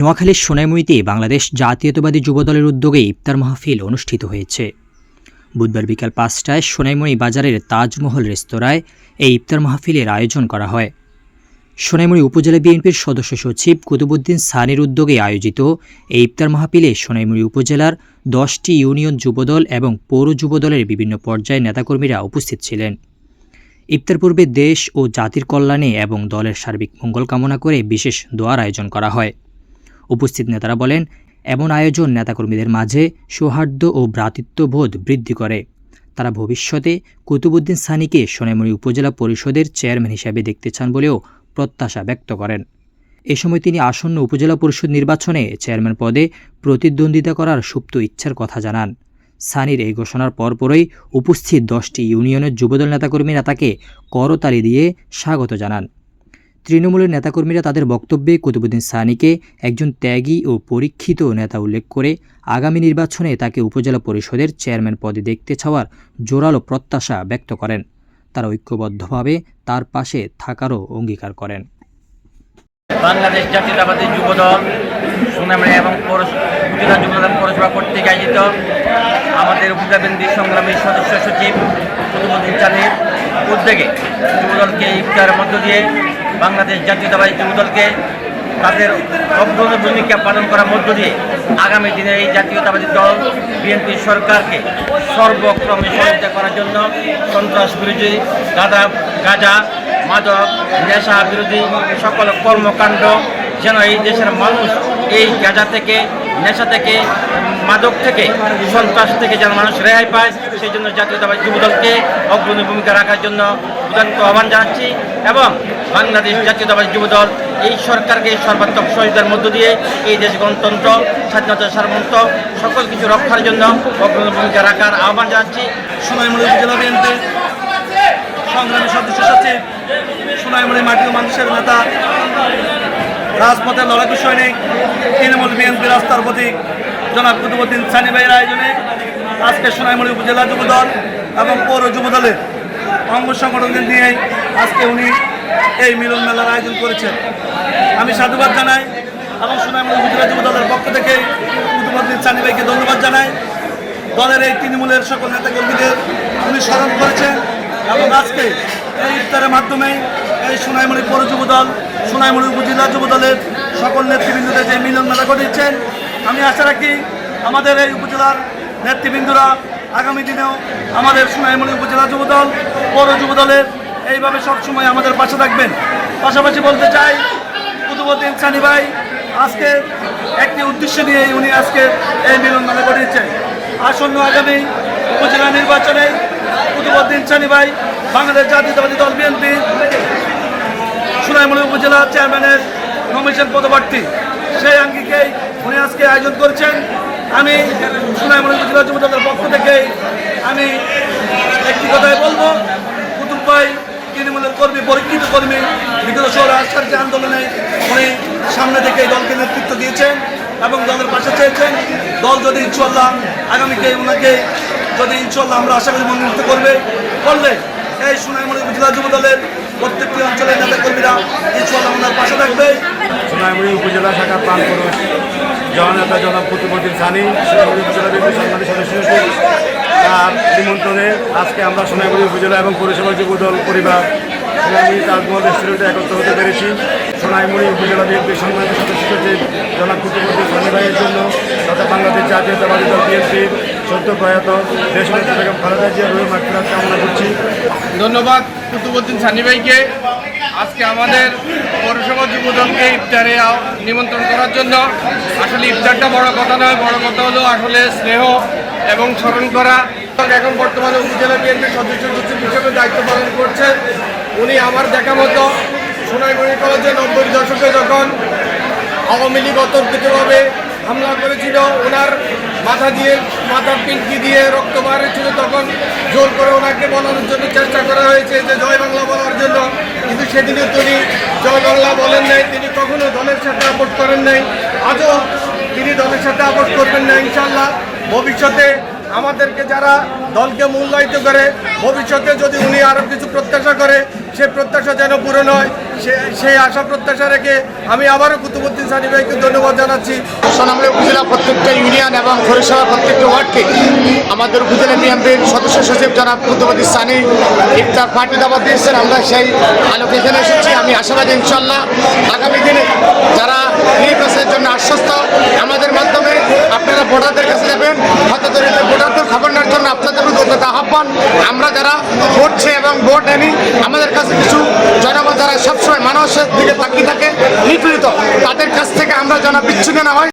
নোয়াখালীর সোনাইমুড়ীতে বাংলাদেশ জাতীয়তাবাদী যুবদলের উদ্যোগে ইফতার মাহফিল অনুষ্ঠিত হয়েছে। বুধবার বিকাল ৫টায় সোনাইমুড়ী বাজারের তাজমহল রেস্তোরাঁয় এই ইফতার মাহফিলের আয়োজন করা হয়। সোনাইমুড়ী উপজেলা বিএনপির সদস্য সচিব কুতুবুদ্দিন সানির উদ্যোগে আয়োজিত এই ইফতার মাহফিলে সোনাইমুড়ী উপজেলার ১০টি ইউনিয়ন যুবদল এবং পৌর যুবদলের বিভিন্ন পর্যায়ের নেতাকর্মীরা উপস্থিত ছিলেন। ইফতার পূর্বে দেশ ও জাতির কল্যাণে এবং দলের সার্বিক মঙ্গল কামনা করে বিশেষ দোয়ার আয়োজন করা হয়। উপস্থিত নেতারা বলেন, এমন আয়োজন নেতাকর্মীদের মাঝে সৌহার্দ্য ও ভ্রাতৃত্ববোধ বৃদ্ধি করে। তারা ভবিষ্যতে কুতুবুদ্দিন সানিকে সোনাইমুড়ী উপজেলা পরিষদের চেয়ারম্যান হিসেবে দেখতে চান বলেও প্রত্যাশা ব্যক্ত করেন। এ সময় তিনি আসন্ন উপজেলা পরিষদ নির্বাচনে চেয়ারম্যান পদে প্রতিদ্বন্দ্বিতা করার সুপ্ত ইচ্ছার কথা জানান। সানির এই ঘোষণার পরপরই উপস্থিত 10টি ইউনিয়নের যুবদল নেতাকর্মীরা তাকে করতালি দিয়ে স্বাগত জানান। তৃণমূলের নেতাকর্মীরা তাদের বক্তব্যে কুতুবুদ্দিন সানিকে একজন ত্যাগী ও পরীক্ষিত নেতা উল্লেখ করে আগামী নির্বাচনে তাকে উপজেলা পরিষদের চেয়ারম্যান পদে দেখতে চাওয়ার জোরালো প্রত্যাশা ব্যক্ত করেন। তারা ঐক্যবদ্ধভাবে তার পাশে থাকারও অঙ্গীকার করেন। বাংলাদেশ জাতীয়তাবাদী যুবদল সোনাইমুড়ী এবং উপজেলা যুবদল পৌরসভা কর্তৃক আয়োজিত আমাদের উপজেলাবৃন্দি সংগ্রামী সদস্য সচিব কুতুবুদ্দিন সানির উদ্যোগে যুবদলকে ইফতারের মধ্য দিয়ে বাংলাদেশ জাতীয়তাবাদী যুবদলকে তাদের অগ্রণী ভূমিকা পালন করার মধ্য দিয়ে আগামী দিনে এই জাতীয়তাবাদী দল বিএনপি সরকারকে সর্বক্রমে সহযোগিতা করার জন্য সন্ত্রাস বিরোধী গাঁজা মাদক নেশা বিরোধী সকল কর্মকাণ্ড যেন এই দেশের মানুষ এই গাঁজা থেকে নেশা থেকে মাদক থেকে সন্ত্রাস থেকে যেন মানুষ রেহাই পায়, সেই জন্য জাতীয়তাবাদী যুবদলকে অগ্রণী ভূমিকা রাখার জন্য উদাত্ত আহ্বান জানাচ্ছি এবং বাংলাদেশ জাতীয়তাবাদী যুবদল এই সরকারকে সর্বাত্মক সহযোগিতার মধ্য দিয়ে এই দেশ গণতন্ত্র স্বাধীনতা সার্বভৌমত্ব সকল কিছু রক্ষার জন্য অগ্রণী ভূমিকা রাখার আহ্বান জানাচ্ছি। সোনাইমুড়ী উপজেলা বিএনপির সংগ্রামী সদস্য সচিব, সোনাইমুড়ী মাটি ও মানুষের নেতা, রাজপথের লড়াকু সৈনিক, তৃণমূল বিএনপি রাস্তার প্রতীক জনাব কুতুবুদ্দিন সানি ভাইয়ের আয়োজনে আজকে সোনাইমুড়ী উপজেলা যুবদল এবং পৌর যুবদলের অঙ্গ সংগঠনদের নিয়ে আজকে উনি এই মিলন মেলার আয়োজন করেছেন। আমি সাধুবাদ জানাই এবং সোনাইমুড়ী উপজেলা যুবদলের পক্ষ থেকে কুতুবুদ্দিন সানি ভাইকে ধন্যবাদ জানাই। দলের এই তৃণমূলের সকল নেতাকর্মীদের উনি স্মরণ করেছেন এবং আজকে এই ইফতারের মাধ্যমে এই সোনাইমুড়ী পৌর যুবদল, সোনাইমুড়ী উপজেলা যুবদলের সকল নেতৃবৃন্দদের যে মিলন মেলা ঘটিয়েছেন, আমি আশা রাখি আমাদের এই উপজেলার নেতৃবৃন্দরা আগামী দিনেও আমাদের সোনাইমুড়ী উপজেলা যুবদল, পৌর যুবদলের এইভাবে সবসময় আমাদের পাশে থাকবেন। পাশাপাশি বলতে চাই, কুতুবুদ্দিন সানি ভাই আজকে একটি উদ্দেশ্য নিয়ে উনি আজকে এই মিলন মেলা ঘটিয়েছেন। আসন্ন আগামী উপজেলা নির্বাচনে কুতুবুদ্দিন সানি ভাই বাংলাদেশ জাতীয়তাবাদী দল বিএনপি সোনাইমুড়ী উপজেলা চেয়ারম্যানের নমিনেশন পদপ্রার্থী, সেই আঙ্গিকেই উনি আজকে আয়োজন করেছেন। আমি সোনাইমুড়ী উপজেলা যুবদলের পক্ষ থেকে আমি একটি কথাই বলবো, কুতুব ভাই তৃণমূলের কর্মী, পরীক্ষিত কর্মী, বিগত 16 যে আন্দোলনে উনি সামনে থেকে দলকে নেতৃত্ব দিয়েছেন এবং দলের পাশে চেয়েছেন। দল যদি ইনশাল্লাহ আগামীকে ওনাকে যদি ইনশাল্লাহ আমরা আশা করি মনোনীত করলে এই সোনাইমুড়ী উপজেলা যুবদলের প্রত্যেকটি অঞ্চলের নেতাকর্মীরা ইনশাল্লাহ ওনার পাশে থাকবে। সোনাইমুড়ী উপজেলা শাখার প্রাণ পুরুষ জননেতা জনাব কুতুবুদ্দিন সানি, সোনাইমুড়ী উপজেলা বিএনপি সংগ্রামী সদস্য তার নিমন্ত্রণে আজকে আমরা সোনাইমুড়ী উপজেলা এবং পৌরসভা যুবদল পরিবার সোনাইমুড়ী তাজমহল রেস্টুরেন্টে একত্র হতে পেরেছি। সোনাইমুড়ী উপজেলা বিএনপির সংগ্রামী সদস্য সচিব জনাব কুতুবুদ্দিন সানি ভাইয়ের জন্য তথা বাংলাদেশ জাতীয়তাবাদী দল বিএনপির সদ্য প্রয়াত দেশনেত্রী বেগম খালেদা জিয়ার রুহের মাগফিরাত কামনা করছি। ধন্যবাদ কুতুবুদ্দিন সানি ভাইকে আজকে আমাদের পৌরসভা যুবদলকে ইফতারে নিমন্ত্রণ করার জন্য। আসলে ইফতারটা বড় কথা নয়, বড় কথা হলো আসলে স্নেহ এবং স্মরণ করা। এখন বর্তমানে উপজেলা বিএনপির সদস্য সচিব হিসেবে দায়িত্ব পালন করছেন। উনি আমার দেখা মতো সোনাইমুড়ী কলেজে 90 দশকে যখন আওয়ামী লীগ অতর্কিতভাবে হামলা করেছিল, ওনার মাথার পিঙ্কি দিয়ে রক্ত বাড়েছিল, তখন জোর করে ওনাকে বলানোর জন্য চেষ্টা করা হয়েছে যে জয় বাংলা বলার জন্য, কিন্তু সেদিনে তিনি জয় বাংলা বলেন নাই। তিনি কখনো দলের সাথে আপোষ করেন নাই, আজও তিনি দলের সাথে আপোষ করবেন না। ইনশাল্লাহ ভবিষ্যতে আমাদেরকে যারা দলকে মূল্যায়িত করে ভবিষ্যতে যদি উনি আরও কিছু প্রত্যাশা করে সে প্রত্যাশা যেন পূরণ হয় সেই আশা প্রত্যাশা রেখে আমি আবারও কুতুবুদ্দিন সানি ভাইকে ধন্যবাদ জানাচ্ছি। সোনামুড়ি উপজেলা প্রত্যেকটা ইউনিয়ন এবং পৌরসভা প্রত্যেকটা ওয়ার্ডকে আমাদের উপজেলা বিএনপির সদস্য সচিব জনাব কুতুবুদ্দিন সানি ইফতার পার্টি দাওয়াত দিয়েছেন। আমরা সেই আলোকে এখানে এসেছি। আমি আশাবাদী ইনশাল্লাহ আগামী দিনে যারা নির্বাচনের জন্য আশ্বস্ত আমাদের মাধ্যমে আপনারা ভোটারদের কাছে যাবেন, হতদরিদ্র ভোটারদের খবর নেওয়ার জন্য আপনাদের উদ্যোগতা আহ্বান। আমরা যারা ভোটছে এবং ভোট নেনি আমাদের কাছে কিছু জনগণ যারা সবসময় মানুষের দিকে তাকিয়ে থাকে নিপীড়িত তাদের কাছ থেকে আমরা যেন বিচ্ছিন্ন না হয়।